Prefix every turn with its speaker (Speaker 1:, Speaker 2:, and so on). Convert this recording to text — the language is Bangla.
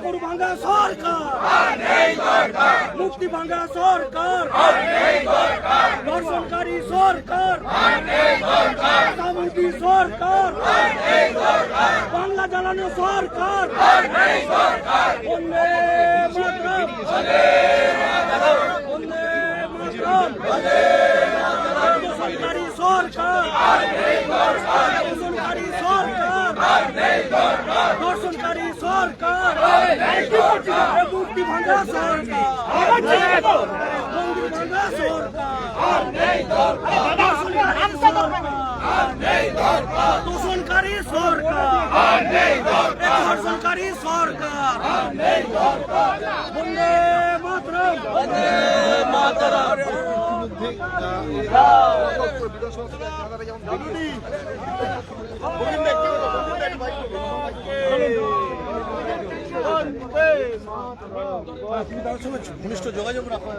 Speaker 1: গরু ভাঙ্গা সরকার, মুক্তি ভাঙ্গা সরকার, দর্শনকারী সরকার, সামুদ্রিক সরকার, বাংলা জ্বালানো সরকার, বন্দে মাতরম, বন্দে মাতরম, দর্শনকারী সরকার, দর্শনকারী সরকার, দর্শনকারী সরকার, মুক্তি ভাঙ্গা সরকার, মন্দির ভাঙ্গা সরকার, দূষণকারী সরকার, ধর্ষণকারী সরকার, বন্দে মাতরম, বন্দে মাতরম। ঘনিষ্ঠ যোগাযোগ রাখা